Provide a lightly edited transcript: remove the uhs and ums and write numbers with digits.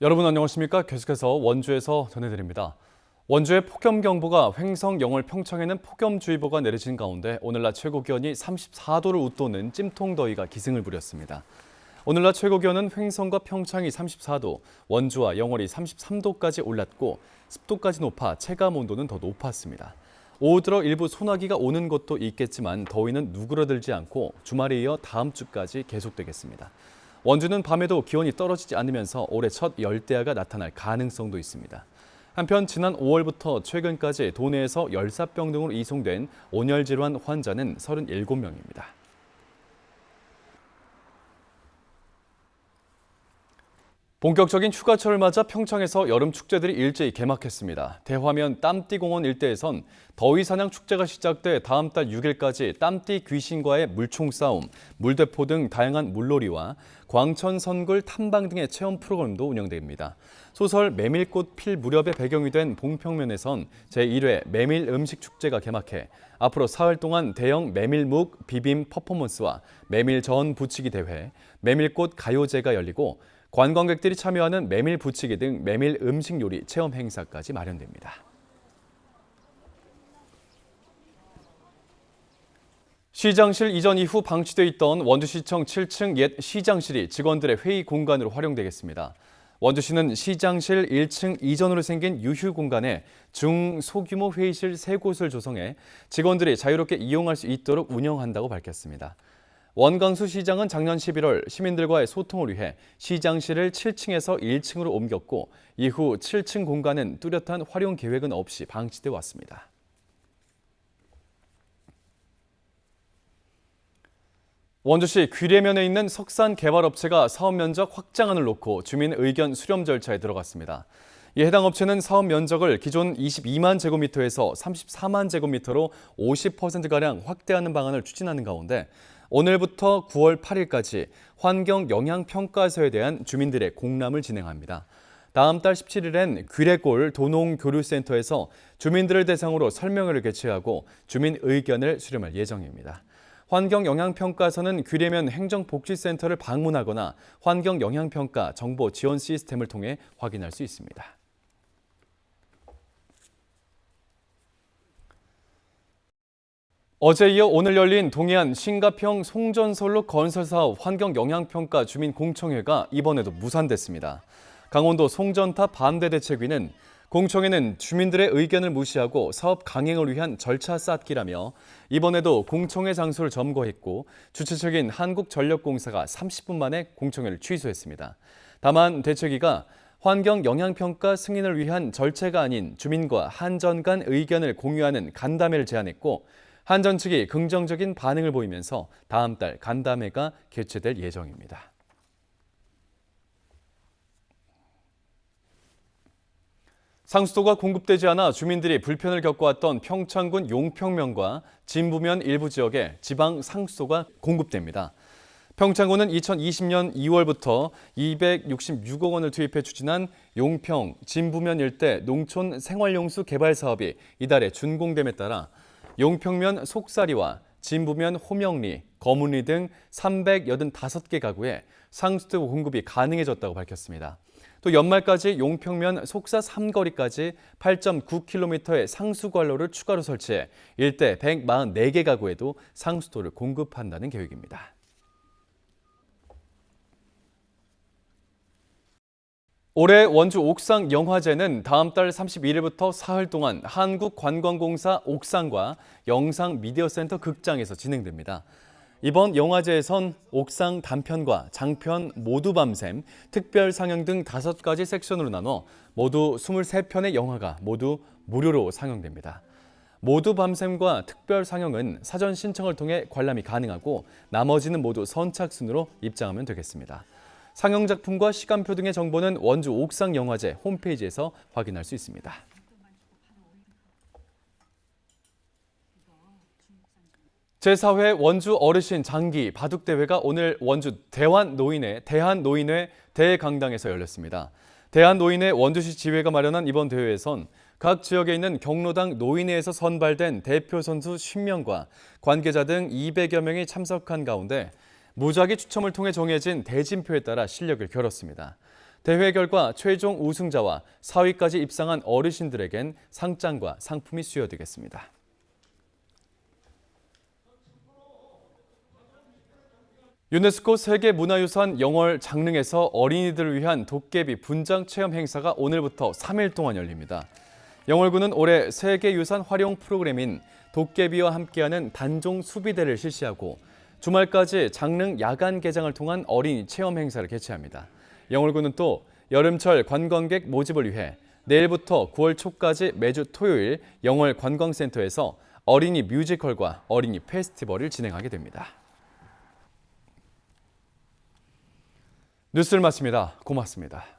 여러분 안녕하십니까? 계속해서 원주에서 전해드립니다. 원주의 폭염경보가 횡성, 영월, 평창에는 폭염주의보가 내려진 가운데 오늘 낮 최고 기온이 34도를 웃도는 찜통더위가 기승을 부렸습니다. 오늘 낮 최고 기온은 횡성과 평창이 34도, 원주와 영월이 33도까지 올랐고 습도까지 높아 체감 온도는 더 높았습니다. 오후 들어 일부 소나기가 오는 곳도 있겠지만 더위는 누그러들지 않고 주말에 이어 다음 주까지 계속되겠습니다. 원주는 밤에도 기온이 떨어지지 않으면서 올해 첫 열대야가 나타날 가능성도 있습니다. 한편 지난 5월부터 최근까지 도내에서 열사병 등으로 이송된 온열 질환 환자는 37명입니다. 본격적인 휴가철을 맞아 평창에서 여름 축제들이 일제히 개막했습니다. 대화면 땀띠공원 일대에선 더위 사냥 축제가 시작돼 다음 달 6일까지 땀띠 귀신과의 물총 싸움, 물대포 등 다양한 물놀이와 광천 선굴 탐방 등의 체험 프로그램도 운영됩니다. 소설 메밀꽃 필 무렵에 배경이 된 봉평면에선 제1회 메밀 음식 축제가 개막해 앞으로 사흘 동안 대형 메밀묵 비빔 퍼포먼스와 메밀 전 부치기 대회, 메밀꽃 가요제가 열리고 관광객들이 참여하는 메밀 부치기 등 메밀 음식 요리 체험 행사까지 마련됩니다. 시장실 이전 이후 방치돼 있던 원주시청 7층 옛 시장실이 직원들의 회의 공간으로 활용되겠습니다. 원주시는 시장실 1층 이전으로 생긴 유휴 공간에 중소규모 회의실 3곳을 조성해 직원들이 자유롭게 이용할 수 있도록 운영한다고 밝혔습니다. 원광수 시장은 작년 11월 시민들과의 소통을 위해 시장실을 7층에서 1층으로 옮겼고 이후 7층 공간은 뚜렷한 활용 계획은 없이 방치돼 왔습니다. 원주시 귀례면에 있는 석산 개발업체가 사업 면적 확장안을 놓고 주민 의견 수렴 절차에 들어갔습니다. 이 해당 업체는 사업 면적을 기존 22만 제곱미터에서 34만 제곱미터로 50%가량 확대하는 방안을 추진하는 가운데 오늘부터 9월 8일까지 환경영향평가서에 대한 주민들의 공람을 진행합니다. 다음 달 17일엔 귀례골 도농교류센터에서 주민들을 대상으로 설명회를 개최하고 주민 의견을 수렴할 예정입니다. 환경영향평가서는 귀례면 행정복지센터를 방문하거나 환경영향평가 정보 지원 시스템을 통해 확인할 수 있습니다. 어제 이어 오늘 열린 동해안 신가평 송전선로 건설사업 환경영향평가 주민공청회가 이번에도 무산됐습니다. 강원도 송전탑 반대대책위는 공청회는 주민들의 의견을 무시하고 사업 강행을 위한 절차 쌓기라며 이번에도 공청회 장소를 점거했고 주최 측인 한국전력공사가 30분 만에 공청회를 취소했습니다. 다만 대책위가 환경영향평가 승인을 위한 절차가 아닌 주민과 한전 간 의견을 공유하는 간담회를 제안했고 한전 측이 긍정적인 반응을 보이면서 다음 달 간담회가 개최될 예정입니다. 상수도가 공급되지 않아 주민들이 불편을 겪어왔던 평창군 용평면과 진부면 일부 지역에 지방 상수도가 공급됩니다. 평창군은 2020년 2월부터 266억 원을 투입해 추진한 용평, 진부면 일대 농촌 생활용수 개발 사업이 이달에 준공됨에 따라 용평면 속사리와 진부면 호명리, 거문리 등 385개 가구에 상수도 공급이 가능해졌다고 밝혔습니다. 또 연말까지 용평면 속사 3거리까지 8.9km의 상수관로를 추가로 설치해 일대 144개 가구에도 상수도를 공급한다는 계획입니다. 올해 원주 옥상 영화제는 다음 달 31일부터 사흘 동안 한국관광공사 옥상과 영상미디어센터 극장에서 진행됩니다. 이번 영화제에선 옥상 단편과 장편 모두 밤샘, 특별 상영 등 5가지 섹션으로 나눠 모두 23편의 영화가 모두 무료로 상영됩니다. 모두 밤샘과 특별 상영은 사전 신청을 통해 관람이 가능하고 나머지는 모두 선착순으로 입장하면 되겠습니다. 상영 작품과 시간표 등의 정보는 원주 옥상영화제 홈페이지에서 확인할 수 있습니다. 제4회 원주 어르신 장기 바둑대회가 오늘 원주 대한노인회 대강당에서 열렸습니다. 대한노인회 원주시 지회가 마련한 이번 대회에선 각 지역에 있는 경로당 노인회에서 선발된 대표 선수 10명과 관계자 등 200여 명이 참석한 가운데 무작위 추첨을 통해 정해진 대진표에 따라 실력을 겨뤘습니다. 대회 결과 최종 우승자와 4위까지 입상한 어르신들에겐 상장과 상품이 수여되겠습니다. 유네스코 세계문화유산 영월 장릉에서 어린이들을 위한 도깨비 분장 체험 행사가 오늘부터 3일 동안 열립니다. 영월군은 올해 세계유산 활용 프로그램인 도깨비와 함께하는 단종 수비대를 실시하고 주말까지 장릉 야간 개장을 통한 어린이 체험 행사를 개최합니다. 영월군은 또 여름철 관광객 모집을 위해 내일부터 9월 초까지 매주 토요일 영월 관광센터에서 어린이 뮤지컬과 어린이 페스티벌을 진행하게 됩니다. 뉴스를 마칩니다. 고맙습니다.